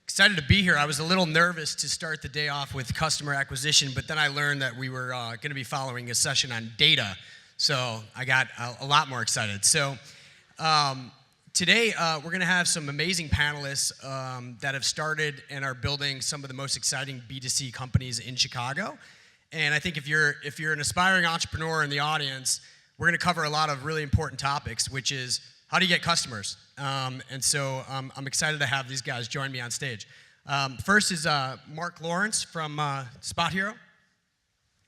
Excited to be here. I was a little nervous to start the day off with customer acquisition, but then I learned that we were going to be following a session on data, so I got a lot more excited. So today we're going to have some amazing panelists that have started and are building some of the most exciting B2C companies in Chicago. And I think if you're an aspiring entrepreneur in the audience, we're going to cover a lot of really important topics, which is how do you get customers? And so I'm excited to have these guys join me on stage. First is Mark Lawrence from Spot Hero.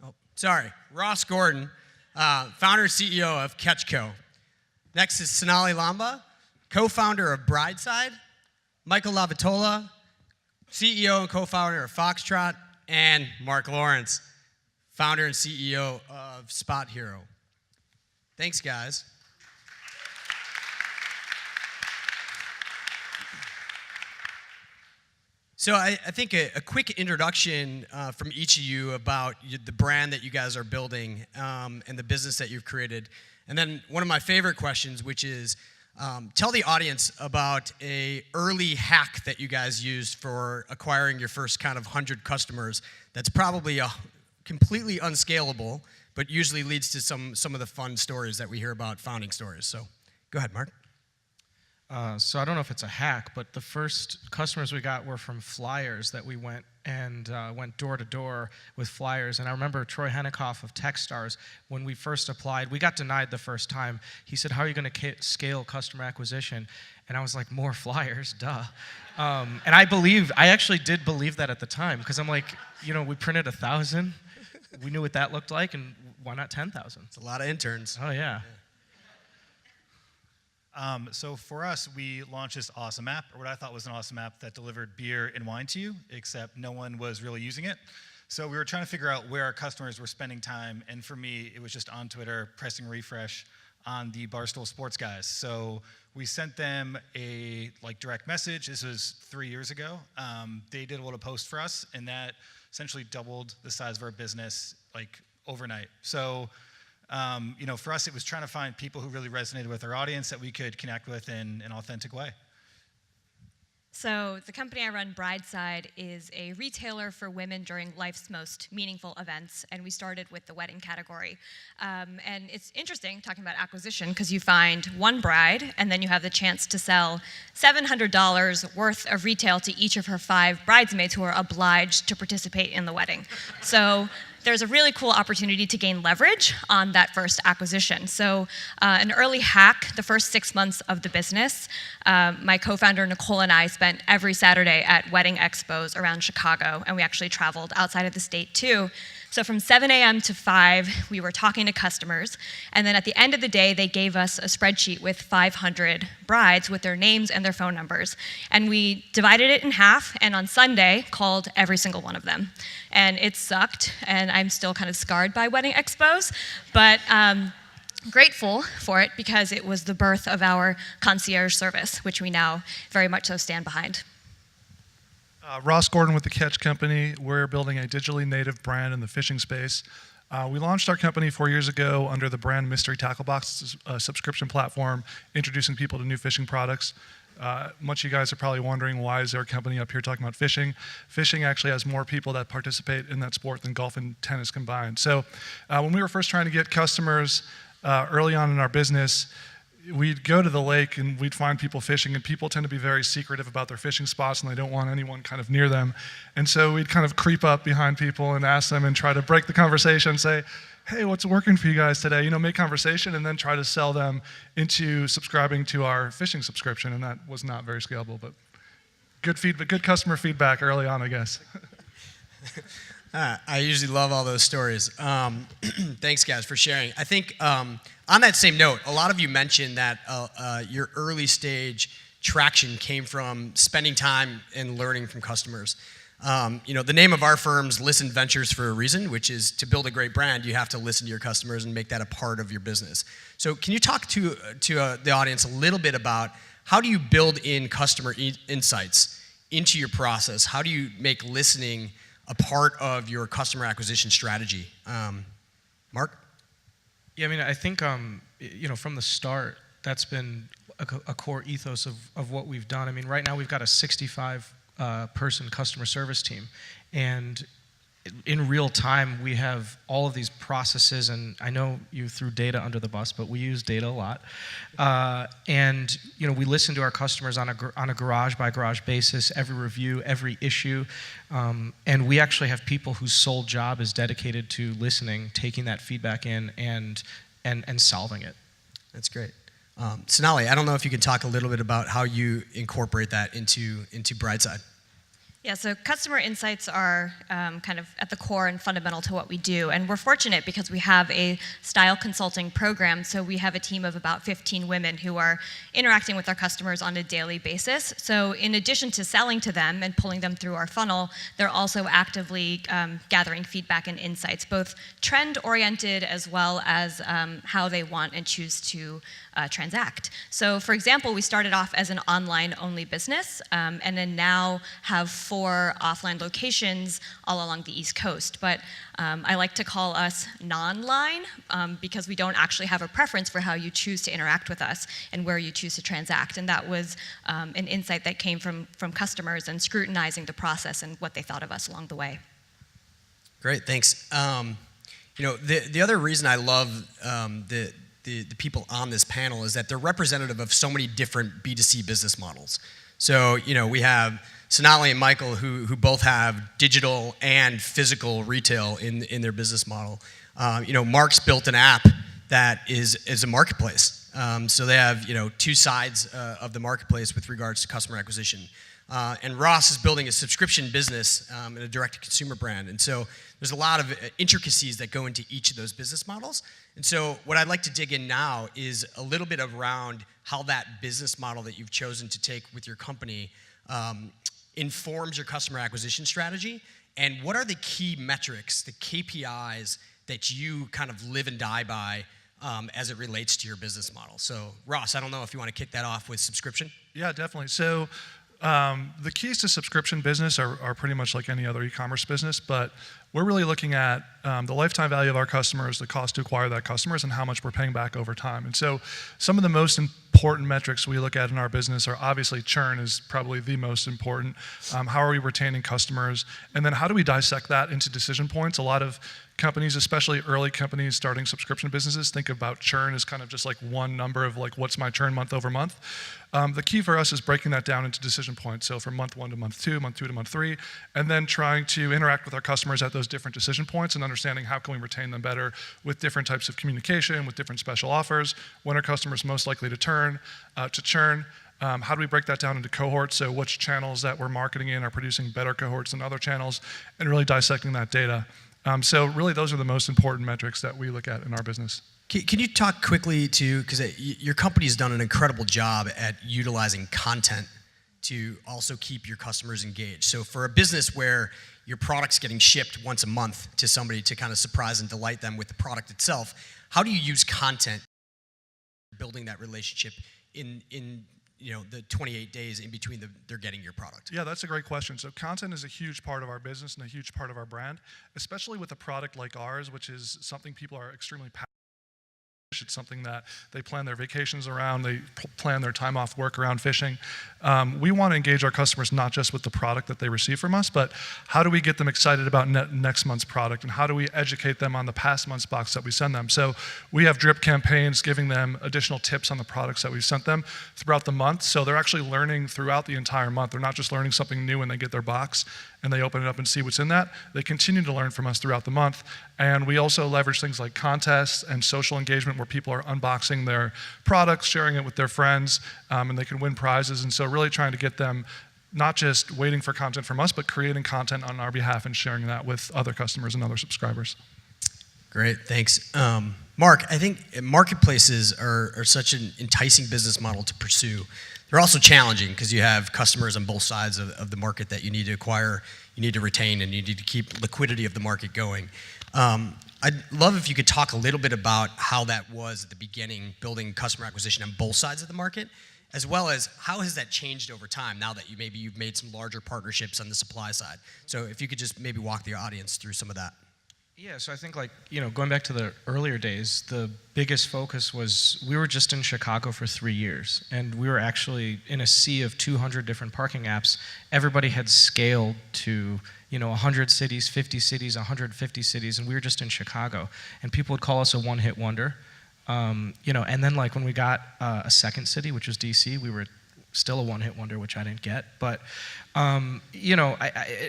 Oh, sorry, Ross Gordon, founder and CEO of Catchco. Next is Sonali Lamba, co-founder of Brideside. Michael Lavitola, CEO and co-founder of Foxtrot. And Mark Lawrence, founder and CEO of Spot Hero. Thanks, guys. So I think a quick introduction from each of you about the brand that you guys are building and the business that you've created. And then one of my favorite questions, which is tell the audience about a early hack that you guys used for acquiring your first kind of 100 customers that's probably completely unscalable, but usually leads to some of the fun stories that we hear about, founding stories. So go ahead, Mark. So I don't know if it's a hack, but the first customers we got were from flyers that we went door to door with flyers. And I remember Troy Hennicoff of Techstars, when we first applied, we got denied the first time. He said, "How are you going to scale customer acquisition?" And I was like, "More flyers, duh." And I actually did believe that at the time, because I'm like, we printed 1,000. We knew what that looked like, and why not 10,000? It's a lot of interns. Oh, yeah. So for us, we launched this awesome app, or what I thought was an awesome app that delivered beer and wine to you, except no one was really using it. So we were trying to figure out where our customers were spending time, and for me, it was just on Twitter, pressing refresh on the Barstool Sports guys. So we sent them a direct message. This was 3 years ago. They did a little post for us, and that essentially doubled the size of our business overnight. So for us, it was trying to find people who really resonated with our audience that we could connect with in an authentic way. So the company I run, Brideside, is a retailer for women during life's most meaningful events, and we started with the wedding category. And it's interesting talking about acquisition, because you find one bride, and then you have the chance to sell $700 worth of retail to each of her 5 bridesmaids who are obliged to participate in the wedding. So there's a really cool opportunity to gain leverage on that first acquisition. So an early hack, the first 6 months of the business, my co-founder Nicole and I spent every Saturday at wedding expos around Chicago, and we actually traveled outside of the state too. So from 7 a.m. to 5, we were talking to customers, and then at the end of the day, they gave us a spreadsheet with 500 brides with their names and their phone numbers. And we divided it in half, and on Sunday, called every single one of them. And it sucked, and I'm still kind of scarred by wedding expos, but grateful for it because it was the birth of our concierge service, which we now very much so stand behind. Ross Gordon with the Catch Company. We're building a digitally native brand in the fishing space. We launched our company 4 years ago under the brand Mystery Tackle Box, a subscription platform introducing people to new fishing products. Much of you guys are probably wondering, why is our company up here talking about fishing? Fishing actually has more people that participate in that sport than golf and tennis combined. So when we were first trying to get customers early on in our business, we'd go to the lake and we'd find people fishing, and people tend to be very secretive about their fishing spots and they don't want anyone kind of near them. And so we'd kind of creep up behind people and ask them and try to break the conversation, say, "Hey, what's working for you guys today?" Make conversation, and then try to sell them into subscribing to our fishing subscription. And that was not very scalable, but good feedback, good customer feedback early on, I guess. I usually love all those stories. Thanks, guys, for sharing. I think on that same note, a lot of you mentioned that your early stage traction came from spending time and learning from customers. The name of our firm's Listen Ventures for a reason, which is to build a great brand, you have to listen to your customers and make that a part of your business. So can you talk to the audience a little bit about how do you build in customer insights into your process? How do you make listening a part of your customer acquisition strategy? Mark? Yeah, I mean, I think, from the start, that's been a core ethos of what we've done. I mean, right now we've got a 65 person customer service team, and in real time we have all of these processes, and I know you threw data under the bus, but we use data a lot. And we listen to our customers on a garage by garage basis, every review, every issue, and we actually have people whose sole job is dedicated to listening, taking that feedback in, and solving it. That's great. Sonali, I don't know if you can talk a little bit about how you incorporate that into Brightside. Yeah, so customer insights are kind of at the core and fundamental to what we do. And we're fortunate because we have a style consulting program. So we have a team of about 15 women who are interacting with our customers on a daily basis. So in addition to selling to them and pulling them through our funnel, they're also actively gathering feedback and insights, both trend-oriented as well as how they want and choose to transact. So for example, we started off as an online-only business and then now have 4 offline locations all along the East Coast. But I like to call us non-line because we don't actually have a preference for how you choose to interact with us and where you choose to transact. And that was an insight that came from customers and scrutinizing the process and what they thought of us along the way. Great, thanks. The other reason I love the people on this panel is that they're representative of so many different B2C business models. So, we have Sonali and Michael who both have digital and physical retail in their business model. Mark's built an app that is a marketplace. So they have, 2 sides of the marketplace with regards to customer acquisition. And Ross is building a subscription business and a direct-to-consumer brand. And so there's a lot of intricacies that go into each of those business models. And so what I'd like to dig in now is a little bit around how that business model that you've chosen to take with your company informs your customer acquisition strategy, and what are the key metrics, the KPIs that you kind of live and die by as it relates to your business model. So Ross, I don't know if you want to kick that off with subscription. Yeah, definitely. So the keys to subscription business are pretty much like any other e-commerce business, but we're really looking at the lifetime value of our customers, the cost to acquire that customers, and how much we're paying back over time. And so some of the most important metrics we look at in our business are obviously churn is probably the most important. How are we retaining customers? And then how do we dissect that into decision points? A lot of companies, especially early companies starting subscription businesses, think about churn as kind of just like one number of like, what's my churn month over month? The key for us is breaking that down into decision points. So from month 1 to month 2, month 2 to month 3, and then trying to interact with our customers at those different decision points and understanding how can we retain them better with different types of communication, with different special offers, when are customers most likely to churn. How do we break that down into cohorts? So which channels that we're marketing in are producing better cohorts than other channels, and really dissecting that data. So really those are the most important metrics that we look at in our business. Can you talk quickly to, because your company's done an incredible job at utilizing content to also keep your customers engaged. So for a business where your product's getting shipped once a month to somebody to kind of surprise and delight them with the product itself, how do you use content building that relationship in the 28 days in between they're getting your product? Yeah, that's a great question. So content is a huge part of our business and a huge part of our brand, especially with a product like ours, which is something people are extremely passionate. It's something that they plan their vacations around, they plan their time off work around fishing. We want to engage our customers not just with the product that they receive from us, but how do we get them excited about next month's product, and how do we educate them on the past month's box that we send them? So we have drip campaigns giving them additional tips on the products that we sent them throughout the month, so they're actually learning throughout the entire month. They're not just learning something new when they get their box and they open it up and see what's in that. They continue to learn from us throughout the month. And we also leverage things like contests and social engagement where people are unboxing their products, sharing it with their friends, and they can win prizes. And so really trying to get them not just waiting for content from us, but creating content on our behalf and sharing that with other customers and other subscribers. Great, thanks. Mark, I think marketplaces are such an enticing business model to pursue. They're also challenging because you have customers on both sides of the market that you need to acquire, you need to retain, and you need to keep liquidity of the market going. I'd love if you could talk a little bit about how that was at the beginning, building customer acquisition on both sides of the market, as well as how has that changed over time now that you've made some larger partnerships on the supply side. So if you could just maybe walk the audience through some of that. Yeah, so I think going back to the earlier days, the biggest focus was we were just in Chicago for 3 years, and we were actually in a sea of 200 different parking apps. Everybody had scaled to 100 cities, 50 cities, 150 cities, and we were just in Chicago. And people would call us a one-hit wonder. And then when we got a second city, which was DC, we were still a one-hit wonder, which I didn't get. But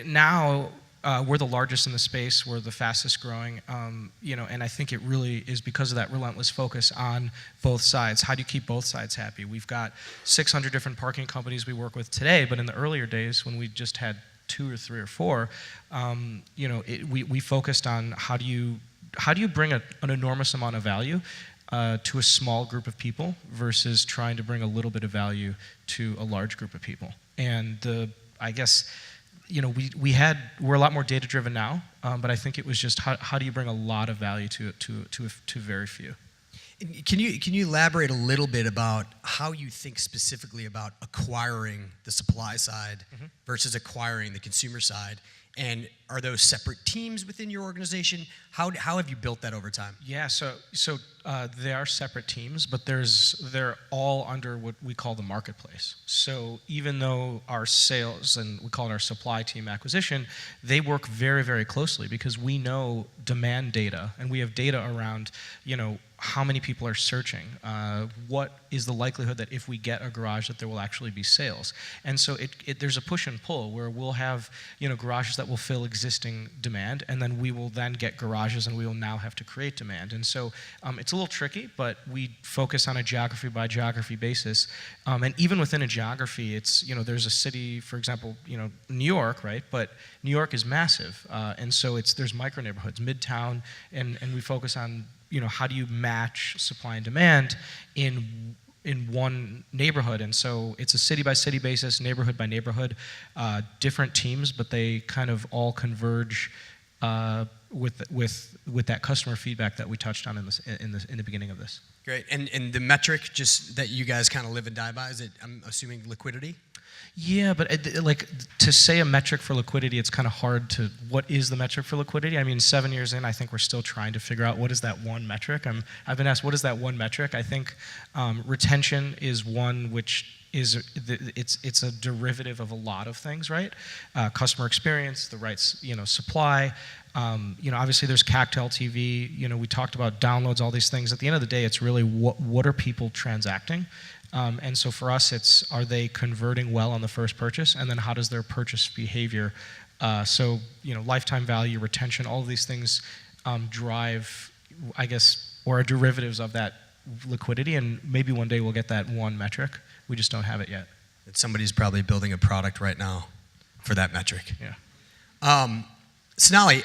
now we're the largest in the space. We're the fastest growing. And I think it really is because of that relentless focus on both sides. How do you keep both sides happy? We've got 600 different parking companies we work with today, but in the earlier days when we just had 2 or 3 or 4, we focused on how do you bring an enormous amount of value to a small group of people versus trying to bring a little bit of value to a large group of people. And we're a lot more data driven now, but I think it was just how do you bring a lot of value to very few. Can you elaborate a little bit about how you think specifically about acquiring the supply side versus acquiring the consumer side? And are those separate teams within your organization? How have you built that over time? Yeah, so they are separate teams, but they're all under what we call the marketplace. So even though our sales, and we call it our supply team acquisition, they work very, very closely because we know demand data, and we have data around, how many people are searching, what is the likelihood that if we get a garage that there will actually be sales. And so there's a push and pull where we'll have garages that will fill existing demand, and then we will then get garages and we will now have to create demand. And so it's a little tricky, but we focus on a geography by geography basis. And even within a geography, it's, there's a city, for example, New York, right? But New York is massive. And so there's micro neighborhoods, Midtown, and we focus on how do you match supply and demand in one neighborhood? And so it's a city by city basis, neighborhood by neighborhood, different teams, but they kind of all converge with that customer feedback that we touched on in the beginning of this. Great. And the metric just that you guys kind of live and die by, is it, I'm assuming, liquidity? Yeah, but to say a metric for liquidity, it's kind of hard to, what is the metric for liquidity? I mean, 7 years in, I think we're still trying to figure out what is that one metric. I've been asked, what is that one metric? I think retention is one which is, it's a derivative of a lot of things, right? Customer experience, the right, supply. Obviously there's CAC to LTV. We talked about downloads, all these things. At the end of the day, it's really what are people transacting? And so for us, it's, are they converting well on the first purchase? And then how does their purchase behavior, lifetime value, retention, all of these things drive, or are derivatives of that liquidity. And maybe one day we'll get that one metric. We just don't have it yet. And somebody's probably building a product right now for that metric. Yeah. Sonali,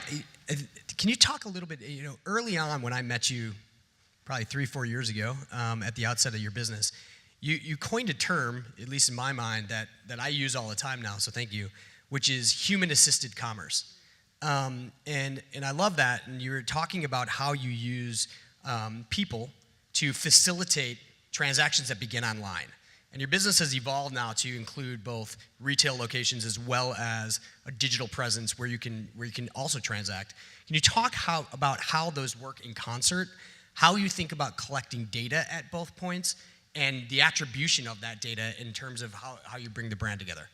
can you talk a little bit, early on when I met you, probably 3-4 years ago, at the outset of your business, you coined a term, at least in my mind, that I use all the time now, so thank you, which is human-assisted commerce. And I love that, and you were talking about how you use people to facilitate transactions that begin online. And your business has evolved now to include both retail locations as well as a digital presence where you can also transact. Can you talk about how those work in concert, how you think about collecting data at both points, and the attribution of that data in terms of how you bring the brand together?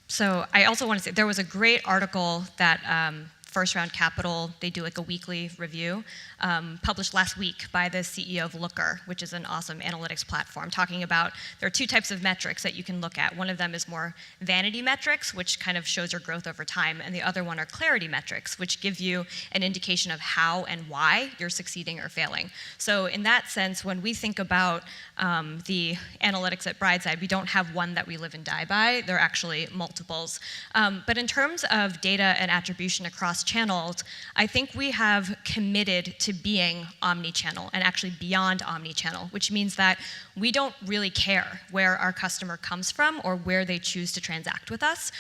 So I also want to say there was a great article that First Round Capital, they do like a weekly review, published last week by the CEO of Looker, which is an awesome analytics platform, talking about there are 2 types of metrics that you can look at. One of them is more vanity metrics, which kind of shows your growth over time, and the other one are clarity metrics, which give you an indication of how and why you're succeeding or failing. So in that sense, when we think about the analytics at Brideside, we don't have one that we live and die by. There are actually multiples. But in terms of data and attribution across channels, I think we have committed to being omni-channel and actually beyond omni-channel, which means that we don't really care where our customer comes from or where they choose to transact with us.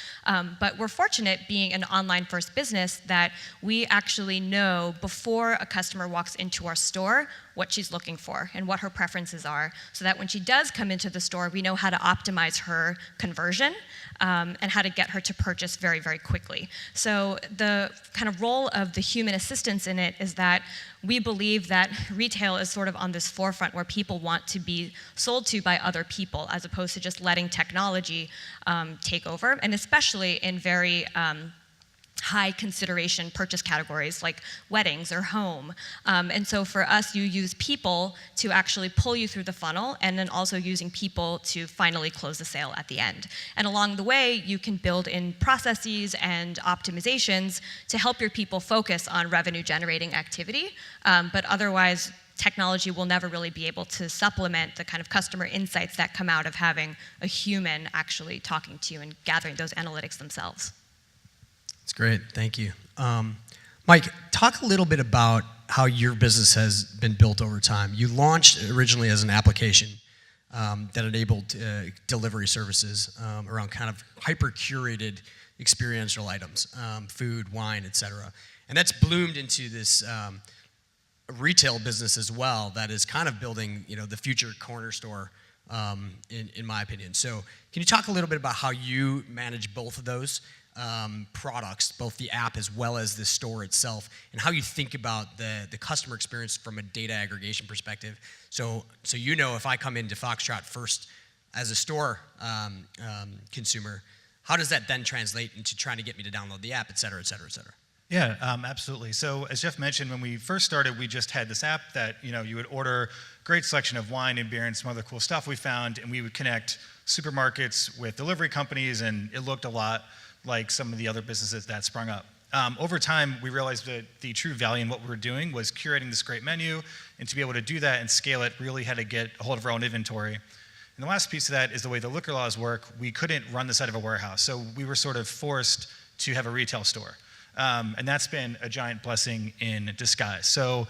But we're fortunate being an online-first business that we actually know before a customer walks into our store what she's looking for and what her preferences are, so that when she does come into the store, we know how to optimize her conversion and how to get her to purchase very, very quickly. So the kind of role of the human assistance in it is that we believe that retail is sort of on this forefront where people want to be sold to by other people as opposed to just letting technology take over, and especially in very high consideration purchase categories like weddings or home. And so for us, you use people to actually pull you through the funnel, and then also using people to finally close the sale at the end. And along the way, you can build in processes and optimizations to help your people focus on revenue generating activity. But otherwise, technology will never really be able to supplement the kind of customer insights that come out of having a human actually talking to you and gathering those analytics themselves. That's great. Thank you. Mike, talk a little bit about how your business has been built over time. You launched originally as an application that enabled delivery services around kind of hyper-curated experiential items, food, wine, et cetera. And that's bloomed into this retail business as well that is kind of building, the future corner store, in my opinion. So can you talk a little bit about how you manage both of those products, both the app as well as the store itself, and how you think about the customer experience from a data aggregation perspective? So if I come into Foxtrot first as a store consumer, how does that then translate into trying to get me to download the app, et cetera, et cetera, et cetera? Yeah, absolutely. So as Jeff mentioned, when we first started, we just had this app that you would order great selection of wine and beer and some other cool stuff we found, and we would connect supermarkets with delivery companies, and it looked a lot like some of the other businesses that sprung up. Over time, we realized that the true value in what we were doing was curating this great menu, and to be able to do that and scale it, really had to get a hold of our own inventory. And the last piece of that is the way the liquor laws work. We couldn't run this out of a warehouse, so we were sort of forced to have a retail store. And that's been a giant blessing in disguise. So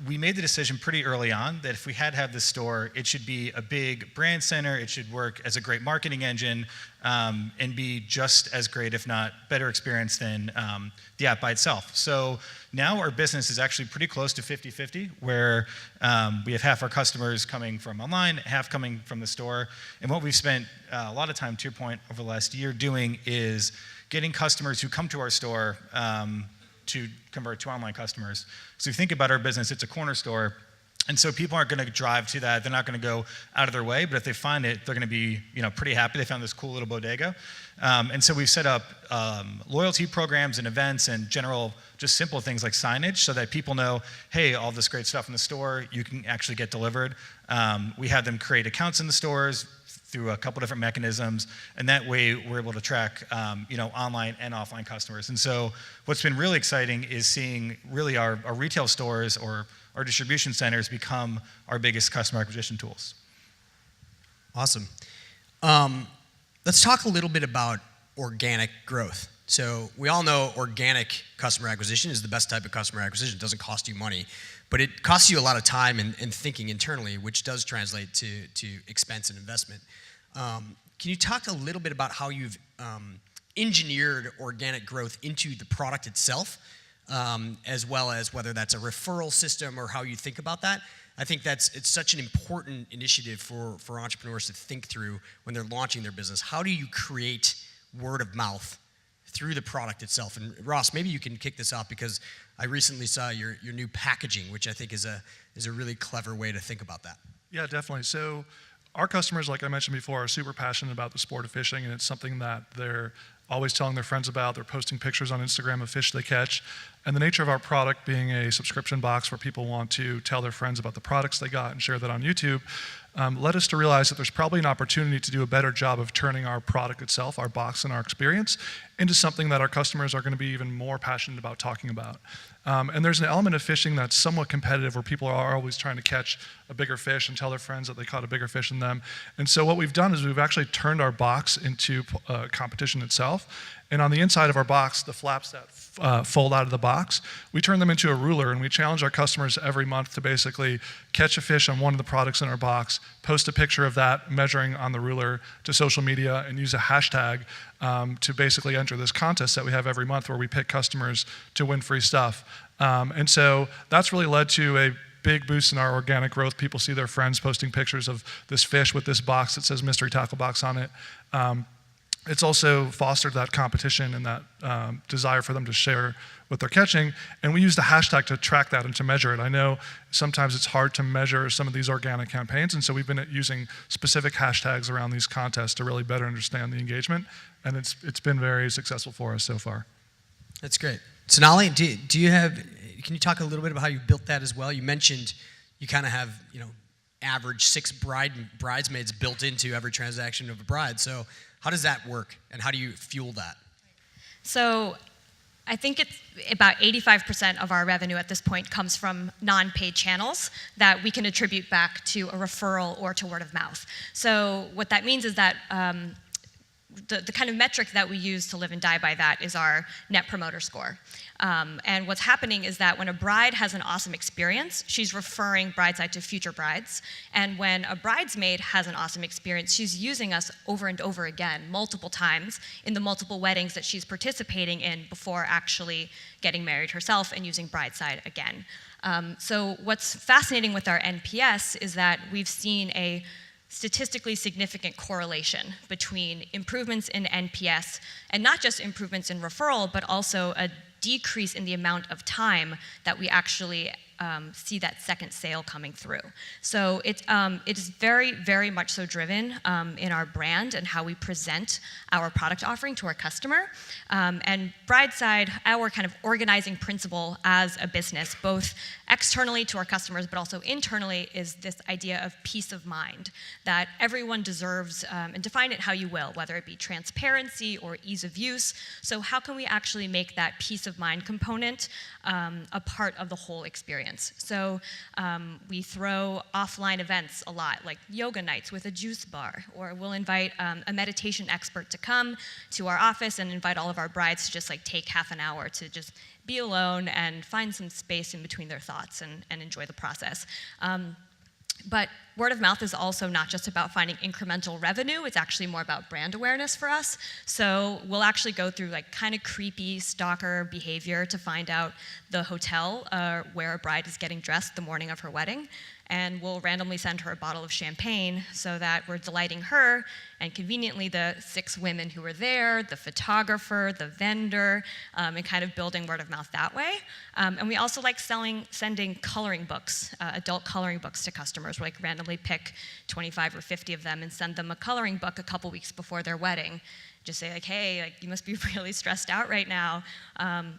we made the decision pretty early on that if we had to have this store, it should be a big brand center, it should work as a great marketing engine, and be just as great, if not better experience than the app by itself. So now our business is actually pretty close to 50-50, where we have half our customers coming from online, half coming from the store. And what we've spent a lot of time, to your point, over the last year doing is getting customers who come to our store to convert to online customers. So if you think about our business, it's a corner store. And so people aren't going to drive to that. They're not going to go out of their way. But if they find it, they're going to be pretty happy. They found this cool little bodega. And so we've set up loyalty programs and events and general, just simple things like signage so that people know, hey, all this great stuff in the store, you can actually get delivered. We have them create accounts in the stores through a couple different mechanisms, and that way we're able to track online and offline customers. And so what's been really exciting is seeing really our retail stores or our distribution centers become our biggest customer acquisition tools. Awesome. Let's talk a little bit about organic growth. So we all know organic customer acquisition is the best type of customer acquisition. It doesn't cost you money, but it costs you a lot of time and thinking internally, which does translate to expense and investment. Can you talk a little bit about how you've engineered organic growth into the product itself, as well as whether that's a referral system or how you think about that? I think it's such an important initiative for entrepreneurs to think through when they're launching their business. How do you create word of mouth through the product itself? And Ross, maybe you can kick this off, because I recently saw your new packaging, which I think is a really clever way to think about that. Yeah, definitely. So our customers, like I mentioned before, are super passionate about the sport of fishing, and it's something that they're always telling their friends about. They're posting pictures on Instagram of fish they catch. And the nature of our product being a subscription box where people want to tell their friends about the products they got and share that on YouTube, led us to realize that there's probably an opportunity to do a better job of turning our product itself, our box and our experience, into something that our customers are going to be even more passionate about talking about. And there's an element of fishing that's somewhat competitive, where people are always trying to catch a bigger fish and tell their friends that they caught a bigger fish than them. And so what we've done is we've actually turned our box into competition itself. And on the inside of our box, the flaps that fold out of the box, we turn them into a ruler, and we challenge our customers every month to basically catch a fish on one of the products in our box, post a picture of that measuring on the ruler to social media, and use a hashtag to basically enter this contest that we have every month where we pick customers to win free stuff. And so that's really led to a big boost in our organic growth. People see their friends posting pictures of this fish with this box that says Mystery Tackle Box on it. it's also fostered that competition and that desire for them to share what they're catching. And we use the hashtag to track that and to measure it. I know sometimes it's hard to measure some of these organic campaigns, and so we've been using specific hashtags around these contests to really better understand the engagement, and it's been very successful for us so far. That's great. Sonali, do you have? Can you talk a little bit about how you built that as well? You mentioned you kind of have average 6 bridesmaids built into every transaction of a bride. So how does that work, and how do you fuel that? So I think it's about 85% of our revenue at this point comes from non-paid channels that we can attribute back to a referral or to word of mouth. So what that means is that the kind of metric that we use to live and die by that is our Net Promoter Score. And what's happening is that when a bride has an awesome experience, she's referring brideside to future brides. And when a bridesmaid has an awesome experience, she's using us over and over again, multiple times, in the multiple weddings that she's participating in before actually getting married herself and using brideside again. So what's fascinating with our NPS is that we've seen a statistically significant correlation between improvements in NPS, and not just improvements in referral, but also a decrease in the amount of time that we actually see that second sale coming through. So it is very, very much so driven in our brand and how we present our product offering to our customer. And Brideside, our kind of organizing principle as a business, both externally to our customers, but also internally, is this idea of peace of mind, that everyone deserves, and define it how you will, whether it be transparency or ease of use. So how can we actually make that peace of mind component a part of the whole experience? So we throw offline events a lot, like yoga nights with a juice bar, or we'll invite a meditation expert to come to our office and invite all of our brides to just take half an hour to just be alone and find some space in between their thoughts and enjoy the process. But word of mouth is also not just about finding incremental revenue, it's actually more about brand awareness for us. So we'll actually go through kind of creepy stalker behavior to find out the hotel where a bride is getting dressed the morning of her wedding. And we'll randomly send her a bottle of champagne so that we're delighting her, and conveniently the 6 women who were there, the photographer, the vendor, and kind of building word of mouth that way. And we also like sending coloring books, adult coloring books to customers. We randomly pick 25 or 50 of them and send them a coloring book a couple weeks before their wedding. Just say hey, you must be really stressed out right now.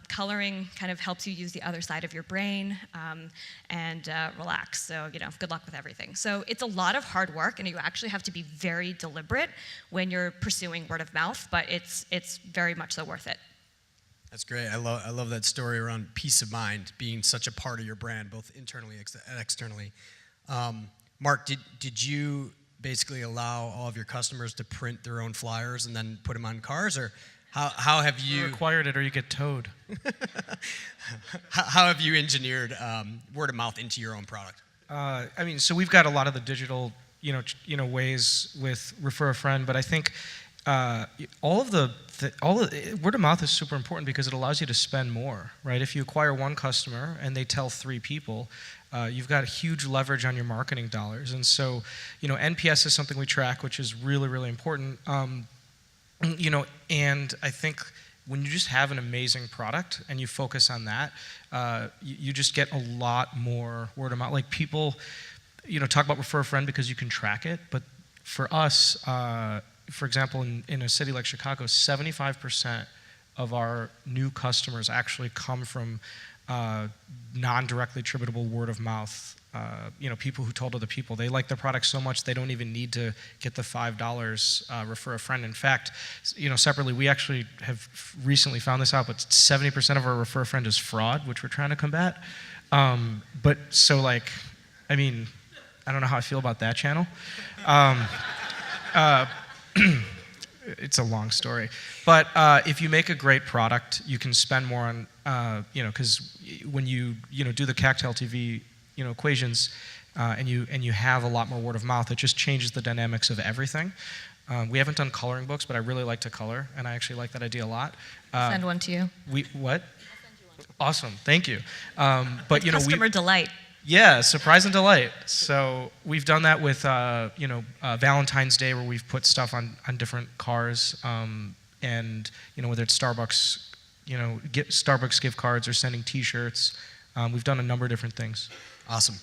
Coloring kind of helps you use the other side of your brain and relax. So, good luck with everything. So it's a lot of hard work, and you actually have to be very deliberate when you're pursuing word of mouth, but it's very much so worth it. That's great. I love that story around peace of mind being such a part of your brand, both internally and externally. Mark, did you basically allow all of your customers to print their own flyers and then put them on cars, or how have you required it, or you get towed? how have you engineered word of mouth into your own product? So we've got a lot of the digital, ways with refer a friend, but I think all of the word of mouth is super important because it allows you to spend more, right? If you acquire one customer and they tell 3 people, you've got huge leverage on your marketing dollars. And so, NPS is something we track, which is really, really important. And I think when you just have an amazing product and you focus on that, you just get a lot more word of mouth. Like people, talk about refer a friend because you can track it. But for us, for example, in a city like Chicago, 75% of our new customers actually come from non-directly attributable word of mouth. People who told other people. They like the product so much they don't even need to get the $5 refer a friend. In fact, separately, we actually have recently found this out, but 70% of our refer a friend is fraud, which we're trying to combat. I don't know how I feel about that channel. It's a long story. But if you make a great product, you can spend more on, because when you do the CAC to LTV, equations, and you have a lot more word of mouth, it just changes the dynamics of everything. We haven't done coloring books, but I really like to color, and I actually like that idea a lot. Send one to you. What? I'll send you one. Awesome, thank you. But customer delight. Yeah, surprise and delight. So we've done that with Valentine's Day, where we've put stuff on different cars, and whether it's Starbucks, Starbucks gift cards or sending T-shirts. We've done a number of different things. Awesome.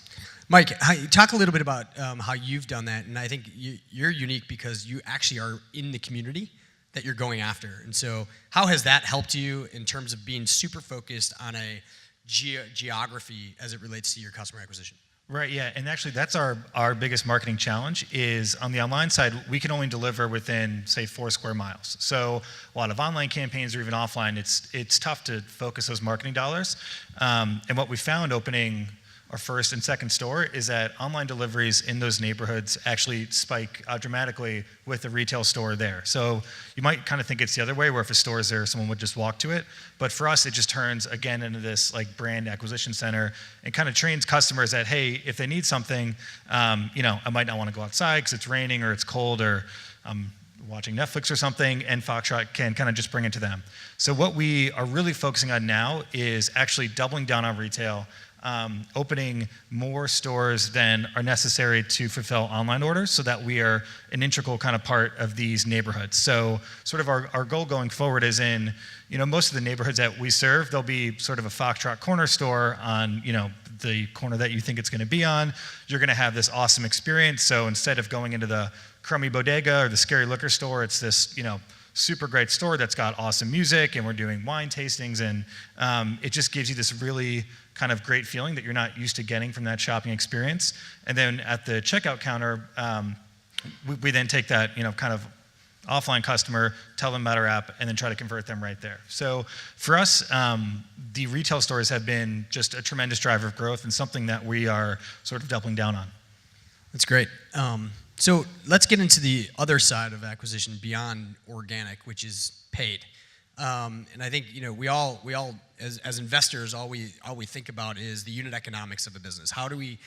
Mike, talk a little bit about how you've done that, and I think you're unique because you actually are in the community that you're going after. And so how has that helped you in terms of being super focused on a geography as it relates to your customer acquisition? Right, yeah, and actually that's our biggest marketing challenge is on the online side, we can only deliver within, say, 4 square miles. So a lot of online campaigns or even offline, it's tough to focus those marketing dollars. And what we found opening our first and second store is that online deliveries in those neighborhoods actually spike dramatically with the retail store there. So you might kind of think it's the other way, where if a store is there, someone would just walk to it. But for us, it just turns again into this like brand acquisition center and kind of trains customers that, hey, if they need something, I might not want to go outside because it's raining or it's cold or I'm watching Netflix or something, and Foxtrot can kind of just bring it to them. So what we are really focusing on now is actually doubling down on retail, opening more stores than are necessary to fulfill online orders so that we are an integral kind of part of these neighborhoods. So sort of our goal going forward is in, most of the neighborhoods that we serve, there'll be sort of a Foxtrot corner store on, the corner that you think it's going to be on. You're going to have this awesome experience. So instead of going into the crummy bodega or the scary liquor store, it's this, super great store that's got awesome music, and we're doing wine tastings, and it just gives you this really kind of great feeling that you're not used to getting from that shopping experience. And then at the checkout counter, we then take that kind of offline customer, tell them about our app, and then try to convert them right there. So for us, the retail stores have been just a tremendous driver of growth and something that we are sort of doubling down on. That's great. So let's get into the other side of acquisition beyond organic, which is paid. And I think we all as investors, all we think about is the unit economics of a business. How do we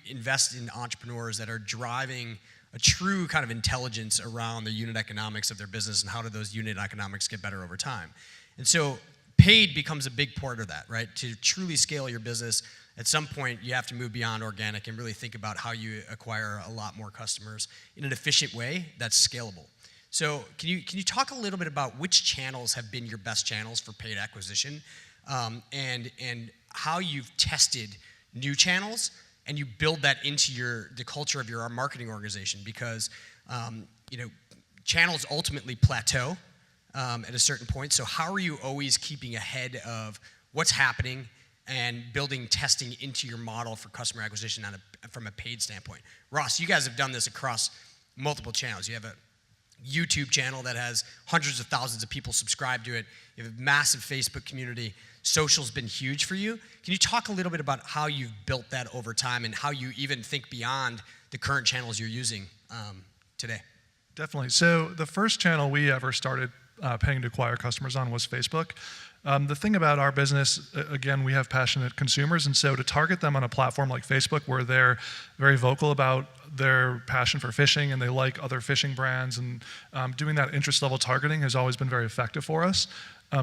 invest in entrepreneurs that are driving a true kind of intelligence around the unit economics of their business, and how do those unit economics get better over time? And so paid becomes a big part of that, right? To truly scale your business, at some point you have to move beyond organic and really think about how you acquire a lot more customers in an efficient way that's scalable. So can you talk a little bit about which channels have been your best channels for paid acquisition, and how you've tested new channels and you build that into the culture of your marketing organization? Because channels ultimately plateau at a certain point. So how are you always keeping ahead of what's happening and building testing into your model for customer acquisition from a paid standpoint? Ross, you guys have done this across multiple channels. You have a YouTube channel that has hundreds of thousands of people subscribed to it. You have a massive Facebook community. Social's been huge for you. Can you talk a little bit about how you've built that over time and how you even think beyond the current channels you're using today? Definitely. So the first channel we ever started paying to acquire customers on was Facebook. The thing about our business, again, we have passionate consumers, and so to target them on a platform like Facebook, where they're very vocal about their passion for fishing and they like other fishing brands, and doing that interest level targeting has always been very effective for us.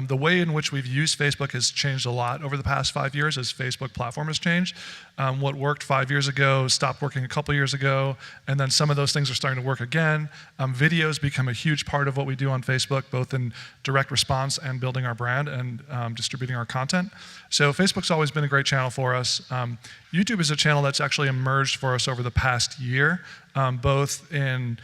The way in which we've used Facebook has changed a lot over the past 5 years as Facebook platform has changed. What worked 5 years ago stopped working a couple years ago, and then some of those things are starting to work again. Videos become a huge part of what we do on Facebook, both in direct response and building our brand and distributing our content. So Facebook's always been a great channel for us. YouTube is a channel that's actually emerged for us over the past year, both in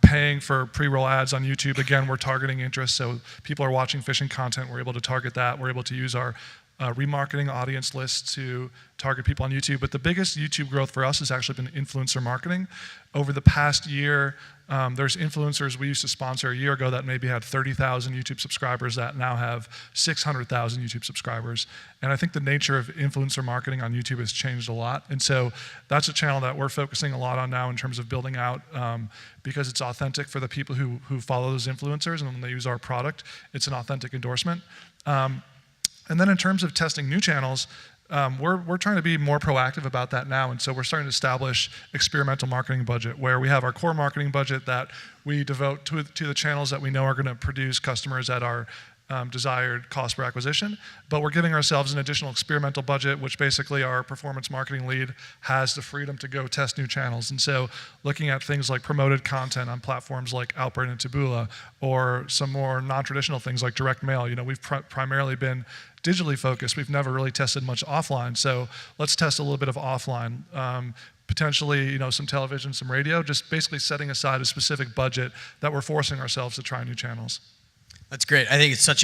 paying for pre-roll ads on YouTube. Again, we're targeting interest, so people are watching fishing content. We're able to target that. We're able to use our remarketing audience list to target people on YouTube. But the biggest YouTube growth for us has actually been influencer marketing. Over the past year, there's influencers we used to sponsor a year ago that maybe had 30,000 YouTube subscribers that now have 600,000 YouTube subscribers. And I think the nature of influencer marketing on YouTube has changed a lot. And so that's a channel that we're focusing a lot on now in terms of building out, because it's authentic for the people who follow those influencers, and when they use our product, it's an authentic endorsement. And then in terms of testing new channels, we're trying to be more proactive about that now, and so we're starting to establish experimental marketing budget, where we have our core marketing budget that we devote to the channels that we know are going to produce customers that are desired cost per acquisition, but we're giving ourselves an additional experimental budget, which basically our performance marketing lead has the freedom to go test new channels. And so looking at things like promoted content on platforms like Outbrain and Taboola, or some more non-traditional things like direct mail. We've primarily been digitally focused. We've never really tested much offline. So let's test a little bit of offline. Potentially, some television, some radio, just basically setting aside a specific budget that we're forcing ourselves to try new channels. That's great. I think it's such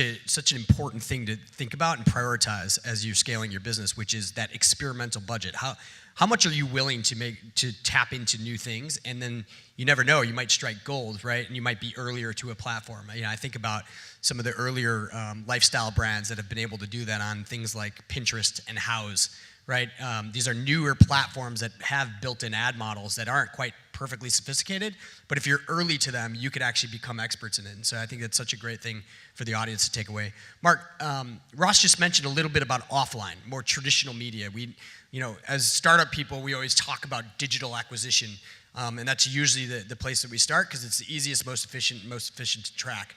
an important thing to think about and prioritize as you're scaling your business, which is that experimental budget. How much are you willing to tap into new things? And then you never know, you might strike gold, right? And you might be earlier to a platform. I think about some of the earlier lifestyle brands that have been able to do that on things like Pinterest and Houzz, right? These are newer platforms that have built-in ad models that aren't quite perfectly sophisticated, but if you're early to them, you could actually become experts in it. And so I think that's such a great thing for the audience to take away. Mark, Ross just mentioned a little bit about offline, more traditional media. As startup people, we always talk about digital acquisition, and that's usually the place that we start because it's the easiest, most efficient to track.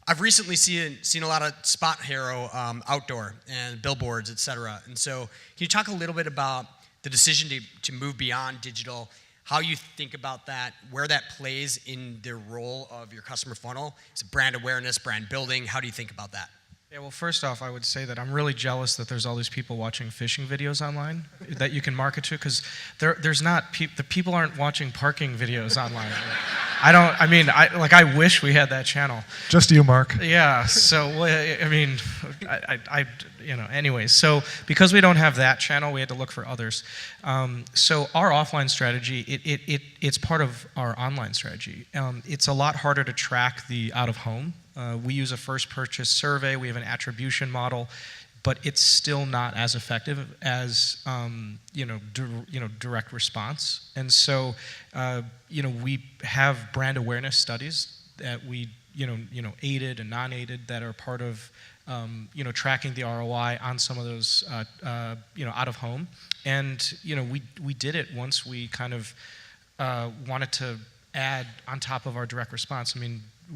I've recently seen a lot of spot hero outdoor and billboards, et cetera. And so can you talk a little bit about the decision to move beyond digital, how you think about that, where that plays in the role of your customer funnel? Is it brand awareness, brand building? How do you think about that? Yeah, well, first off, I would say that I'm really jealous that there's all these people watching fishing videos online that you can market to, because the people aren't watching parking videos online. I wish we had that channel. Just you, Mark. Yeah, so, anyways, so because we don't have that channel, we had to look for others. So our offline strategy, it's part of our online strategy. It's a lot harder to track the out-of-home. We use a first purchase survey. We have an attribution model, but it's still not as effective as direct response. And so we have brand awareness studies that we aided and non-aided that are part of tracking the ROI on some of those out of home. And we did it once we kind of wanted to add on top of our direct response.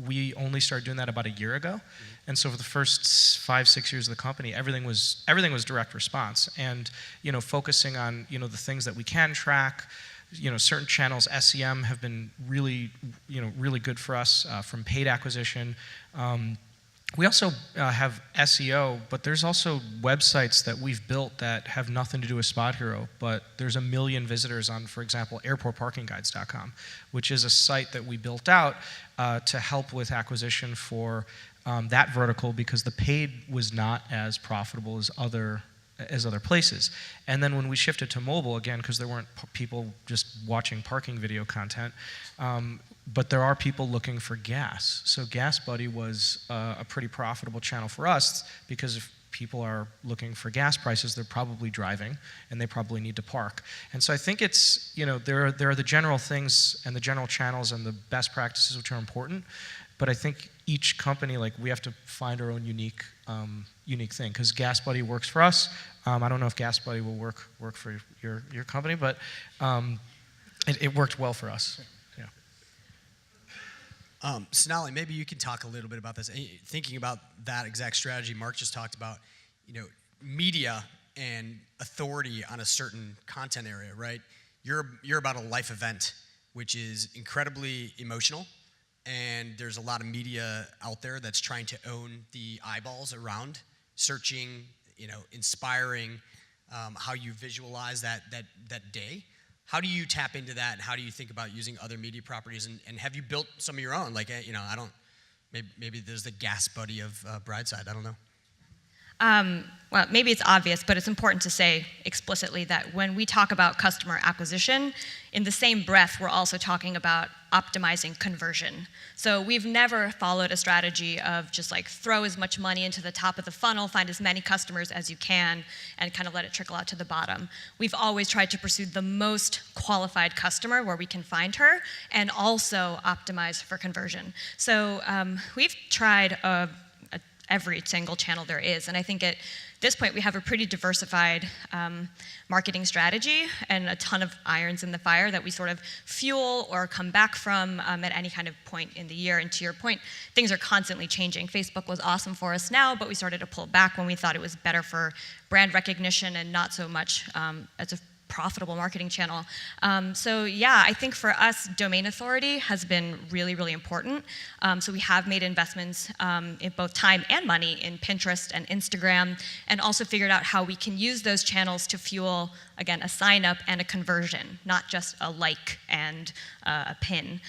We only started doing that about a year ago, and so for the first 5-6 years of the company, everything was direct response, and focusing on the things that we can track. Certain channels, SEM, have been really good for us from paid acquisition. We also have SEO, but there's also websites that we've built that have nothing to do with Spot Hero, but there's 1 million visitors on, for example, airportparkingguides.com, which is a site that we built out to help with acquisition for that vertical, because the paid was not as profitable as other places. And then when we shifted to mobile, again, because there weren't people just watching parking video content, but there are people looking for gas. So Gas Buddy was a pretty profitable channel for us, because if people are looking for gas prices, they're probably driving, and they probably need to park. And so I think it's, there are the general things and the general channels and the best practices which are important, but I think each company, we have to find our own unique thing, because Gas Buddy works for us. I don't know if Gas Buddy will work for your company, but it worked well for us. Sonali, maybe you can talk a little bit about this. Thinking about that exact strategy Mark just talked about, media and authority on a certain content area, right? You're about a life event, which is incredibly emotional, and there's a lot of media out there that's trying to own the eyeballs around searching, inspiring, how you visualize that day. How do you tap into that, and how do you think about using other media properties? And have you built some of your own? Maybe there's the Gas Buddy of Brideside. I don't know. Well, maybe it's obvious, but it's important to say explicitly that when we talk about customer acquisition, in the same breath, we're also talking about optimizing conversion. So we've never followed a strategy of just throw as much money into the top of the funnel, find as many customers as you can, and kind of let it trickle out to the bottom. We've always tried to pursue the most qualified customer where we can find her, and also optimize for conversion. So we've tried every single channel there is, and I think it this point, we have a pretty diversified marketing strategy and a ton of irons in the fire that we sort of fuel or come back from at any kind of point in the year. And to your point, things are constantly changing. Facebook was awesome for us now, but we started to pull back when we thought it was better for brand recognition and not so much as a profitable marketing channel. So yeah, I think for us, domain authority has been really, really important. So we have made investments in both time and money in Pinterest and Instagram, and also figured out how we can use those channels to fuel, again, a sign up and a conversion, not just a like and a pin.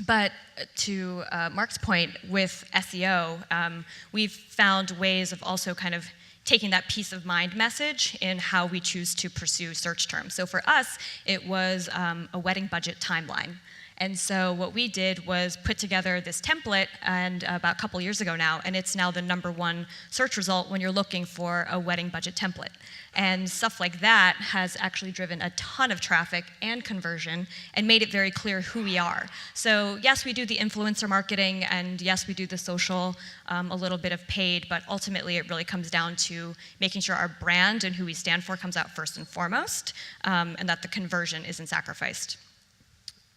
But to Mark's point with SEO, we've found ways of also kind of taking that peace of mind message in how we choose to pursue search terms. So for us, it was a wedding budget timeline. And so what we did was put together this template and about a couple years ago now, and it's now the #1 search result when you're looking for a wedding budget template. And stuff like that has actually driven a ton of traffic and conversion and made it very clear who we are. So yes, we do the influencer marketing, and yes, we do the social, a little bit of paid, but ultimately it really comes down to making sure our brand and who we stand for comes out first and foremost, and that the conversion isn't sacrificed.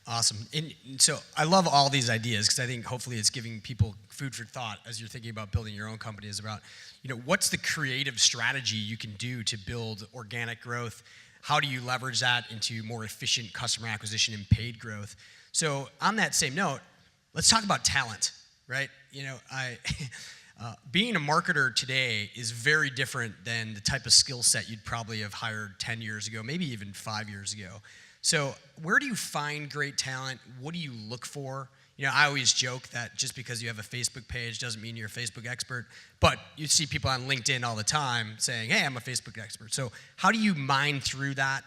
Awesome. And so I love all these ideas because I think hopefully it's giving people food for thought as you're thinking about building your own company, is about, what's the creative strategy you can do to build organic growth? How do you leverage that into more efficient customer acquisition and paid growth? So on that same note, let's talk about talent, right? Being a marketer today is very different than the type of skill set you'd probably have hired 10 years ago, maybe even 5 years ago. So where do you find great talent? What do you look for? I always joke that just because you have a Facebook page doesn't mean you're a Facebook expert, but you see people on LinkedIn all the time saying, hey, I'm a Facebook expert. So how do you mine through that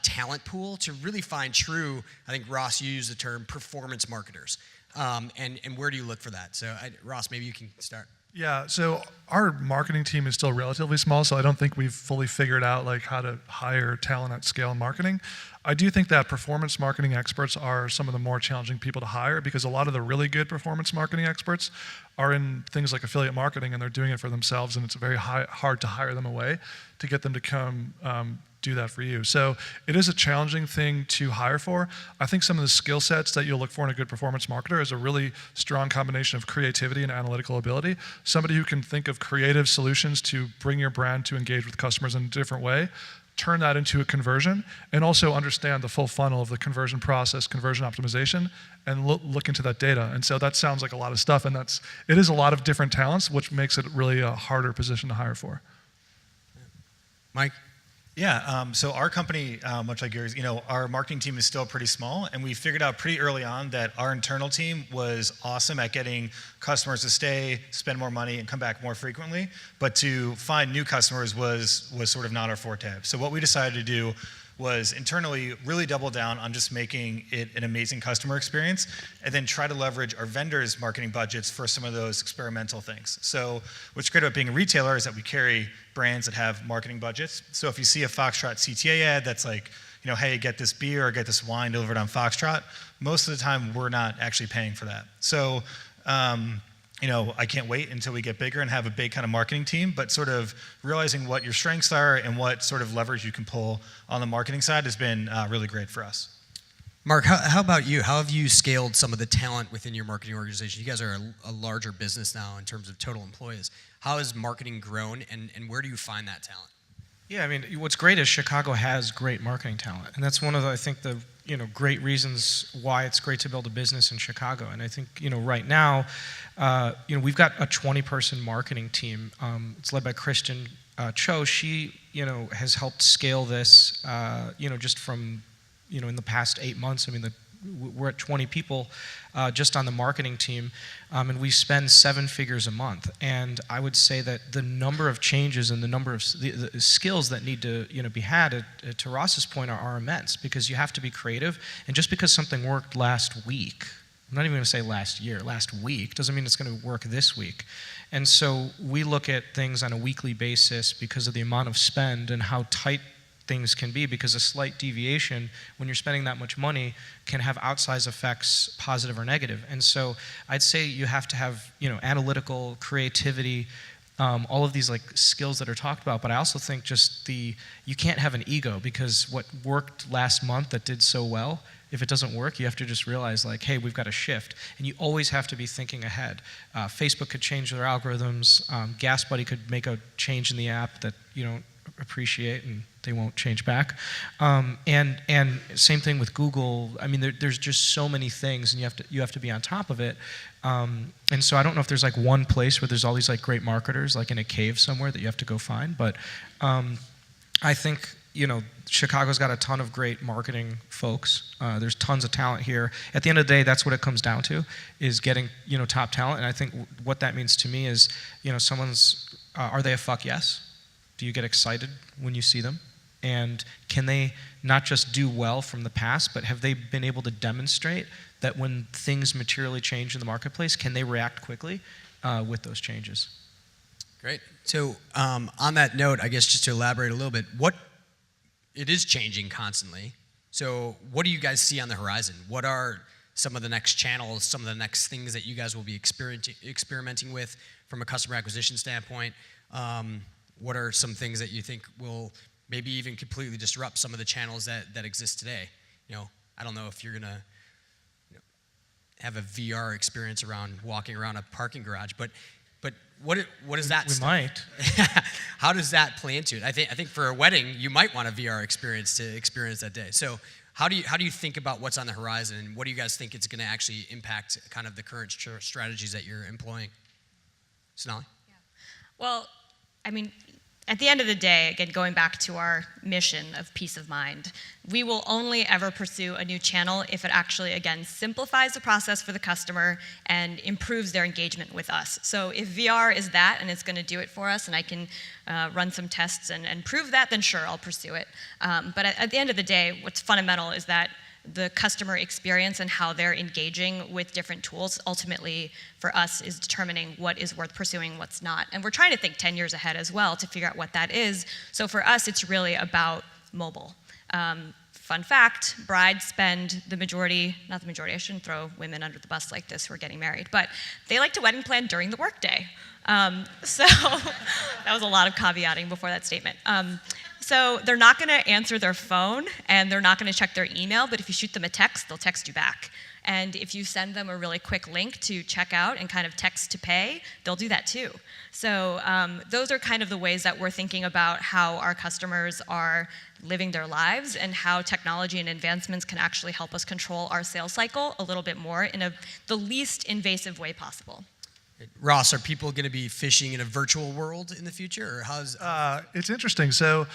talent pool to really find true, I think Ross, you used the term performance marketers, and where do you look for that? So Ross, maybe you can start. Yeah, so our marketing team is still relatively small, so I don't think we've fully figured out how to hire talent at scale in marketing. I do think that performance marketing experts are some of the more challenging people to hire, because a lot of the really good performance marketing experts are in things like affiliate marketing, and they're doing it for themselves, and it's very hard to hire them away to get them to come do that for you. So it is a challenging thing to hire for. I think some of the skill sets that you'll look for in a good performance marketer is a really strong combination of creativity and analytical ability. Somebody who can think of creative solutions to bring your brand to engage with customers in a different way, turn that into a conversion, and also understand the full funnel of the conversion process, conversion optimization, and look into that data. And so that sounds like a lot of stuff, and it is a lot of different talents, which makes it really a harder position to hire for. Mike? Yeah, so our company, much like yours, our marketing team is still pretty small, and we figured out pretty early on that our internal team was awesome at getting customers to stay, spend more money, and come back more frequently, but to find new customers was sort of not our forte. So what we decided to do was internally really double down on just making it an amazing customer experience, and then try to leverage our vendors' marketing budgets for some of those experimental things. So what's great about being a retailer is that we carry brands that have marketing budgets. So if you see a Foxtrot CTA ad that's like, hey, get this beer or get this wine delivered on Foxtrot, most of the time we're not actually paying for that. So I can't wait until we get bigger and have a big kind of marketing team, but sort of realizing what your strengths are and what sort of leverage you can pull on the marketing side has been really great for us. Mark, how about you? How have you scaled some of the talent within your marketing organization? You guys are a larger business now in terms of total employees. How has marketing grown, and where do you find that talent? Yeah, I mean, what's great is Chicago has great marketing talent, and that's one of the, I think, the great reasons why it's great to build a business in Chicago. And I think right now, we've got a 20-person marketing team. It's led by Kristen Cho. She has helped scale this. Just from in the past 8 months. I mean, we're at 20 people just on the marketing team, and we spend 7 figures a month. And I would say that the number of changes and the number of the skills that need to be had, to Ross's point, are immense, because you have to be creative. And just because something worked last week, I'm not even going to say last year, last week, doesn't mean it's going to work this week. And so we look at things on a weekly basis because of the amount of spend and how tight things can be, because a slight deviation when you're spending that much money can have outsized effects, positive or negative. And so I'd say you have to have analytical creativity, all of these like skills that are talked about. But I also think just you can't have an ego, because what worked last month that did so well, if it doesn't work, you have to just realize like, hey, we've got to shift. And you always have to be thinking ahead. Facebook could change their algorithms. GasBuddy could make a change in the app that you don't appreciate, and they won't change back. And same thing with Google. I mean, there's just so many things, and you have to be on top of it. And so I don't know if there's like one place where there's all these like great marketers, like in a cave somewhere that you have to go find. But I think, Chicago's got a ton of great marketing folks. There's tons of talent here. At the end of the day, that's what it comes down to, is getting, top talent. And I think what that means to me is, are they a fuck yes? Do you get excited when you see them? And can they not just do well from the past, but have they been able to demonstrate that when things materially change in the marketplace, can they react quickly with those changes? Great. So on that note, I guess just to elaborate a little bit, it is changing constantly. So what do you guys see on the horizon? What are some of the next channels, some of the next things that you guys will be experimenting with from a customer acquisition standpoint? What are some things that you think will maybe even completely disrupt some of the channels that exist today? I don't know if you're gonna have a VR experience around walking around a parking garage, but what is that? We might. How does that play into it? I think for a wedding, you might want a VR experience to experience that day. So how do you think about what's on the horizon, and what do you guys think it's going to actually impact kind of the current strategies that you're employing? Sonali? Yeah. Well, I mean, at the end of the day, again, going back to our mission of peace of mind, we will only ever pursue a new channel if it actually, again, simplifies the process for the customer and improves their engagement with us. So if VR is that, and it's going to do it for us, and I can run some tests and prove that, then sure, I'll pursue it. But at the end of the day, what's fundamental is that the customer experience and how they're engaging with different tools ultimately for us is determining what is worth pursuing, what's not. And we're trying to think 10 years ahead as well to figure out what that is. So for us, it's really about mobile. Fun fact, brides spend not the majority, I shouldn't throw women under the bus like this who are getting married, but they like to wedding plan during the workday. So that was a lot of caveating before that statement. So they're not going to answer their phone, and they're not going to check their email, but if you shoot them a text, they'll text you back. And if you send them a really quick link to check out and kind of text to pay, they'll do that too. So those are kind of the ways that we're thinking about how our customers are living their lives, and how technology and advancements can actually help us control our sales cycle a little bit more in the least invasive way possible. Ross, are people going to be fishing in a virtual world in the future, or how's? It's interesting. So,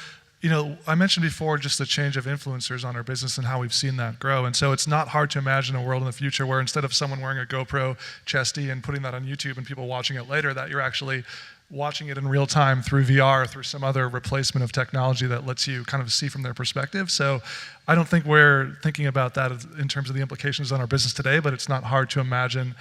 I mentioned before just the change of influencers on our business and how we've seen that grow. And so it's not hard to imagine a world in the future where instead of someone wearing a GoPro chesty and putting that on YouTube and people watching it later, that you're actually watching it in real time through VR, through some other replacement of technology that lets you kind of see from their perspective. So I don't think we're thinking about that in terms of the implications on our business today, but it's not hard to imagine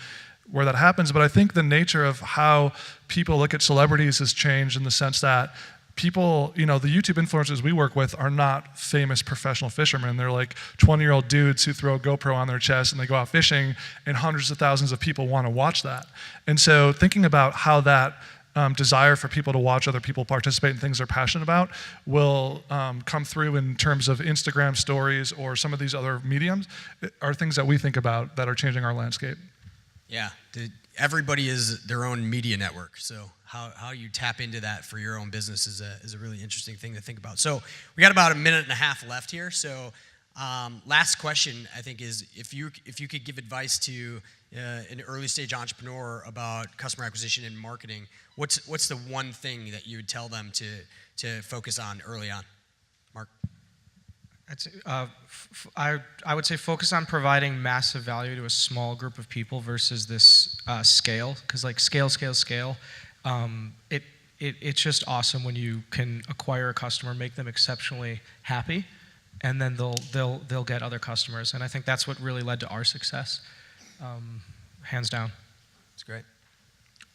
where that happens. But I think the nature of how people look at celebrities has changed in the sense that people, the YouTube influencers we work with are not famous professional fishermen. They're like 20-year-old dudes who throw a GoPro on their chest and they go out fishing, and hundreds of thousands of people want to watch that. And so thinking about how that desire for people to watch other people participate in things they're passionate about will come through in terms of Instagram stories or some of these other mediums are things that we think about that are changing our landscape. Yeah, everybody is their own media network, so how you tap into that for your own business is a really interesting thing to think about. So we got about a minute and a half left here, so last question I think is if you could give advice to an early stage entrepreneur about customer acquisition and marketing, what's the one thing that you would tell them to focus on early on? Mark? I would say focus on providing massive value to a small group of people versus this scale, because like scale. It's just awesome when you can acquire a customer, make them exceptionally happy, and then they'll get other customers. And I think that's what really led to our success, hands down. That's great.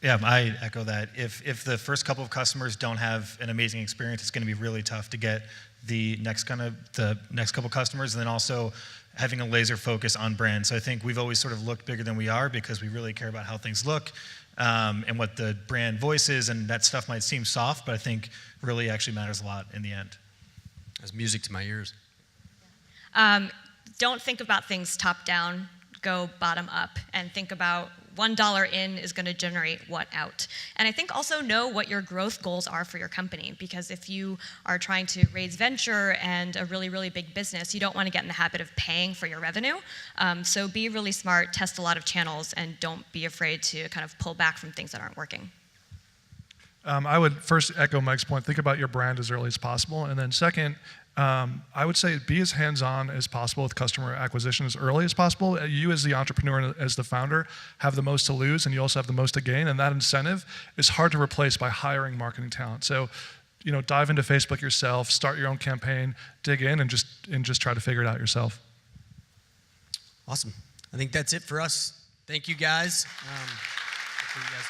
Yeah, I echo that. If the first couple of customers don't have an amazing experience, it's going to be really tough to get the next couple customers, and then also having a laser focus on brand. So I think we've always sort of looked bigger than we are because we really care about how things look. and what the brand voice is, and that stuff might seem soft, but I think really actually matters a lot in the end. That's music to my ears. Don't think about things top down, go bottom up, and think about $1 in is going to generate what out. And I think also know what your growth goals are for your company, because if you are trying to raise venture and a really, really big business, you don't want to get in the habit of paying for your revenue. So be really smart, test a lot of channels, and don't be afraid to kind of pull back from things that aren't working. I would first echo Mike's point, think about your brand as early as possible. And then second, I would say be as hands-on as possible with customer acquisition as early as possible. You as the entrepreneur, as the founder, have the most to lose, and you also have the most to gain, and that incentive is hard to replace by hiring marketing talent. So, dive into Facebook yourself, start your own campaign, dig in, and just try to figure it out yourself. Awesome. I think that's it for us. Thank you, guys. Hopefully you guys